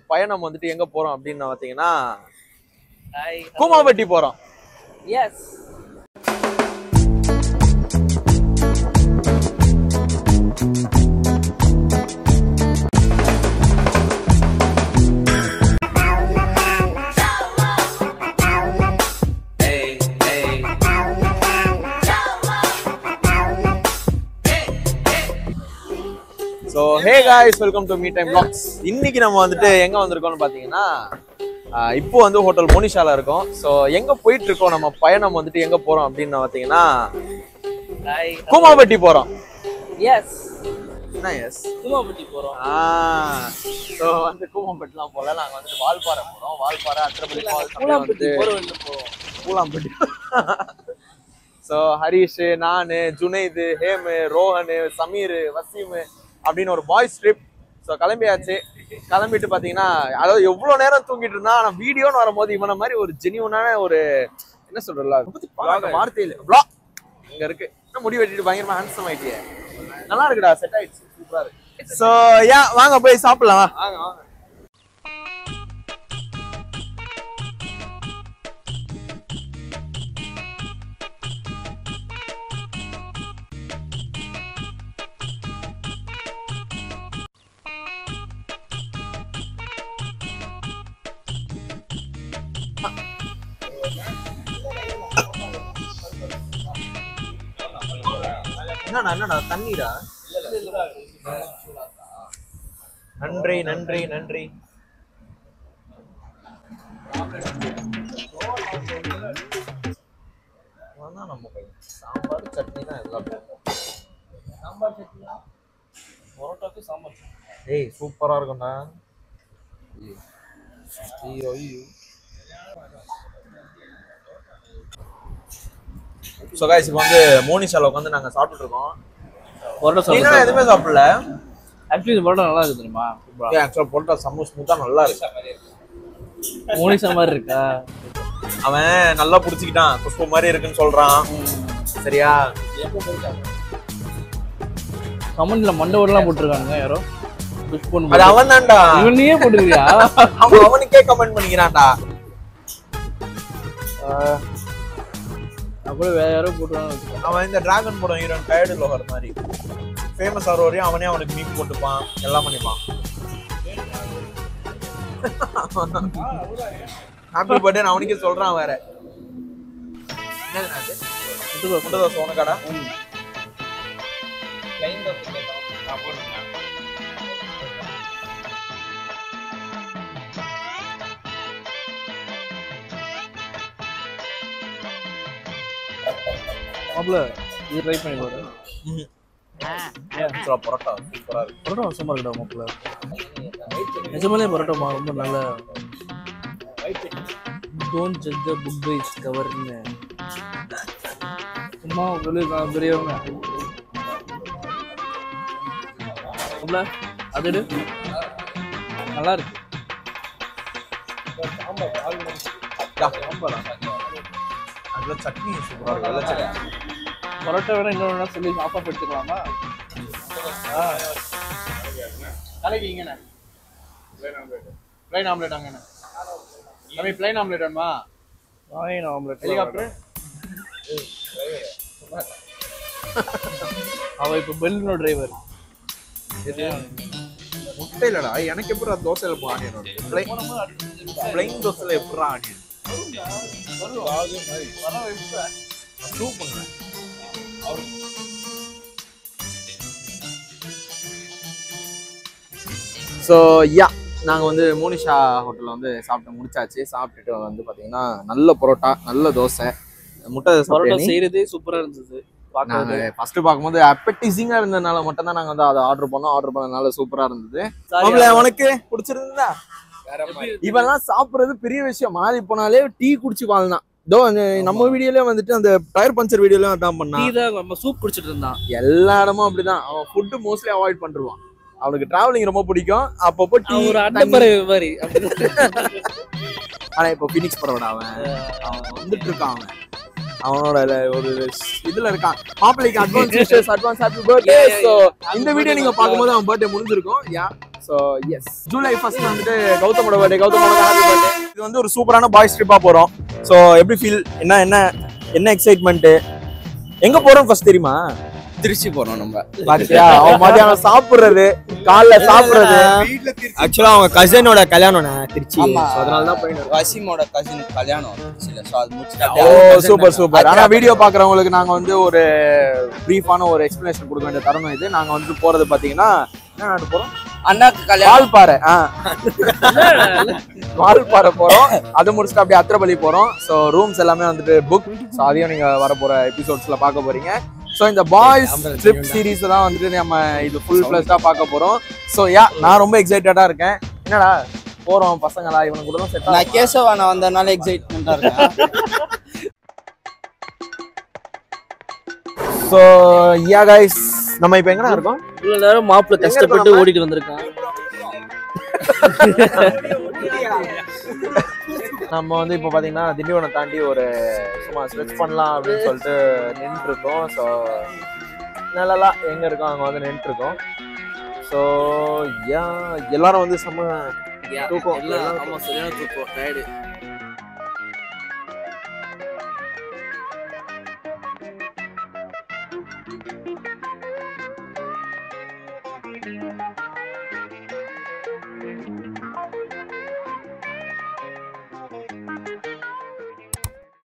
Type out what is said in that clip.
பயணம் வந்துட்டு எங்க போறோம் அப்படின்னு பாத்தீங்கன்னா கூமாம்பட்டி போறோம். S. So hey guys, welcome to Me Time Vlogs. இன்னைக்கு நம்ம வந்துட்டு எங்க வந்திருக்கோம்னு பாத்தீங்கன்னா இப்போ வந்து ஹோட்டல் மோனிஷால இருக்கோம். ஸோ எங்க போயிட்டு இருக்கோம், நம்ம பயணம் வந்துட்டு எங்க போறோம் அப்படின்னு பாத்தீங்கன்னா கூமாம்பட்டி போறோம். எஸ். என்ன எஸ்? கூமாம்பட்டி போறோம். ஸோ வந்து கூமாம்பட்டிலாம் போல, நாங்க வந்துட்டு வால்பாறை போறோம். வால்பாறை அத்திரப்பள்ளி கூமாம்பட்டி போறோம். கூமாம்பட்டி. ஸோ ஹரிஷ், நானு, ஜுனைது, ஹேமு, ரோஹனு, சமீர், வசீம் அப்படின்னு ஒரு பாய்ஸ் ட்ரிப். ஸோ கிளம்பியாச்சு. கிளம்பிட்டு பார்த்தீங்கன்னா, அதாவது எவ்வளோ நேரம் தூங்கிட்டு இருந்தா, ஆனால் வீடியோன்னு வரும்போது இவனை மாதிரி ஒரு ஜெனியூனான ஒரு என்ன சொல்றல வார்த்தையில் ப்ளாக் இங்கே இருக்கு. இன்னும் முடி வெட்டிட்டு பயங்கரமா ஹேண்ட்ஸம் ஆயிட்டியே. நல்லா இருக்குடா, செட் ஆயிடுச்சு, சூப்பரா இருக்கு. ஸோ வாங்க போய் சாப்பிடலாம். வாங்க வாங்க. என்னடா தண்ணீரா? நன்றி நன்றி நன்றி. சாம்பார் சட்னி தான் எல்லாம். சாம்பார் சட்னி, பரோட்டாக்கு சாம்பார் சட்னி. ஏய் சூப்பரா இருக்கும்டா. ஐயோ ஐயோ. ஸோ கைஸ், இப்போ வந்து மோனிஷால உட்காந்து நாங்கள் சாப்பிட்டுட்டு இருக்கோம். பரோட்டா நீங்க எதுவுமே சாப்பிடல. ஆக்சுவலி இந்த பரோட்டா நல்லா இருக்கு தெரியுமா? ஆக்சுவலாக பரோட்டா செம்ம ஸ்மூத்தா நல்லா இருக்கு. மோனிஷா மாதிரி இருக்கா? அவன் நல்லா புடிச்சுக்கிட்டான், குஷ்பு மாதிரி இருக்குன்னு சொல்றான். சரியா? கமெண்ட்ல மண்டவோடலாம் போட்டிருக்காங்க யாரோ. அது அவன் தான்டா. இவனையே போட்டுக்கிறியா? அவனுக்கே கமெண்ட் பண்ணிக்கிறான்டா. அப்புறம் வேற யாரோ போட்டுருவாங்க. அவன் இந்த டிராகன் படம் ஹீரோன் டயர்டு லோகர் மாதிரி ஃபேமஸ் ஆகிற வரையும் அவனே அவனுக்கு மீட் போட்டுப்பான், எல்லாம் பண்ணிப்பான். ஹாப்பி பர்த்டே அவனுக்கே சொல்றான் வேற. முட்டை தோசை உனக்காடா? மாப்ள இது ட்ரை பண்ணி பாரு. பரோட்டா சூப்பரா இருக்கு. பரோட்டா சும்மா இருக்குடா மாப்ள. நிஜமாலே பரோட்டா ரொம்ப நல்ல. Don't judge the book by its கவர்னு சும்மா வெளிய பெரியவங்க. மாப்ள அது நல்லா இருக்கு. அதுல சட்னி சூப்பரா இருக்கு. வெள்ளை சட்னி. பரோட்டா வேணா இன்னொரு சொல்லி ஆஃப் எடுத்துக்கலாமா? கலக்கிங்கண்ணே. பிளைன் ஆம்லெட் அங்கண்ணே. கம்மி பிளைன் ஆம்லெட் வேணுமா? Plain omelette. ஹெலிகாப்டர். அவ இப்ப பெல்லினோ டிரைவர். இது முட்டை இல்லடா, எனக்கு எப்படி தோசையில போ ஆனியன் பிளைன் தோசையில எப்படி ஆனியன் சூப்பர். ஸோ நாங்கள் வந்து மோனிஷா ஹோட்டலில் வந்து சாப்பிட்டு முடிச்சாச்சு. சாப்பிட்டுட்டு வந்து பார்த்தீங்கன்னா நல்ல பரோட்டா, நல்ல தோசை, முட்டை பரோட்டா செய்யறதே சூப்பராக இருந்தது. நாங்கள் ஃபர்ஸ்ட் பார்க்கும்போது அப்பெட்டிசிங்காக இருந்ததுனால மட்டும்தான் நாங்கள் வந்து அதை ஆர்டர் பண்ணோம். ஆர்டர் பண்ணதுனால சூப்பராக இருந்தது. உனக்கு பிடிச்சிருந்தா? இவெல்லாம் சாப்பிட்றது பெரிய விஷயம். மாறி போனாலே டீ குடிச்சு வாழ்ந்தான். நம்ம வீடியோலயே வந்துட்டு அந்த டயர் பஞ்சர் வீடியோலயும் அதான் பண்ணான். நம்ம சூப் குடிச்சிட்டு இருந்தான். எல்லா இடமும் அப்படிதான். அவன் ஃபுட்டு மோஸ்ட்லி அவாய்ட் பண்ணிருவான். அவனுக்கு டிராவலிங் ரொம்ப பிடிக்கும். அப்பப்போ டீ ஒரு அண்டப்பறவை மாதிரி. ஆனா இப்போ பினிக்ஸ் பரவாடா, அவன் வந்துட்டு இருக்கான். அவன் அவனோட ஒரு இதுல இருக்கான். மாப்பிள்ளைக்கு advance wishes, advance happy birthday. So இந்த வீடியோ நீங்க பாக்கும்போது அவன் பர்த்டே முடிஞ்சிருக்கும். ஸோ எஸ் ஜூலை 1 வந்துட்டு கௌதமோட பர்த்டே. கௌதமோட ஹாப்பி பர்த்டே. இது வந்து ஒரு சூப்பரான பாய்ஸ் ட்ரிப்பா போறோம். ஸோ எப்படி ஃபீல், என்ன எக்ஸைட்மெண்ட்? எங்க போறோம் ஃபர்ஸ்ட் தெரியுமா? திருச்சி போறோம் நம்ம. பாத்தியா, அவன் மதியானம் சாப்பிடுறது, காலைல சாப்பிடுறது. ஆக்சுவலா அவங்க கசினோட கல்யாணம் திருச்சி, அதனால தான் போயிட்டு வசீமோட கசின் கல்யாணம் திருச்சியில. சோ அது முடிச்சிட்டு ஓ சூப்பர் சூப்பர். ஆனா வீடியோ பாக்குறவங்களுக்கு நாங்க வந்து ஒரு பிரீஃபான ஒரு எக்ஸ்பிளனேஷன் கொடுக்க வேண்டிய தருணம் இது. நாங்க வந்து போறது பாத்தீங்கன்னா என்ன நாடு போறோம்? அண்ணாக்கு கல்யாணம் வால்பாறை. வால்பாறை போறோம். அது முடிச்சுட்டு அப்படியே அத்திரப்பள்ளி போறோம். ஸோ ரூம்ஸ் எல்லாமே வந்துட்டு புக். ஸோ அதையும் நீங்க வரப்போற எபிசோட்ஸ்ல பார்க்க போறீங்க. ஸோ இந்த பாய்ஸ் ட்ரிப் சீரீஸ் தான் வந்துட்டு நம்ம இது ஃபுல் ஃபிளஷ்டா பார்க்க போறோம். ஸோ நான் ரொம்ப எக்ஸைட்டடா இருக்கேன். என்னடா போறோம் பசங்களா, இவனுக்கு கூட செட். நான் கேசவா நான் வந்தனால எக்ஸைட்மெண்டா இருக்கேன். ஸோ யா கைஸ், நம்ம இப்போ எங்கடா இருக்கோம்? இவ்வளவு நேரம் மாப்பிள்ள கஷ்டப்பட்டு ஓடிட்டு வந்திருக்கான். நம்ம வந்து இப்போ பார்த்தீங்கன்னா திண்டிவனம் தாண்டி ஒரு சும்மா ஸ்ட்ரெச் பண்ணலாம் அப்படின்னு சொல்லிட்டு நின்று இருக்கோம். ஸோ நல்லா எங்கே இருக்கோம் அங்கே வந்து நின்று இருக்கோம். ஸோ எல்லாரும் வந்து செம்ம தூக்கம். ஆமா சரியான தூக்கம், டயர்டு.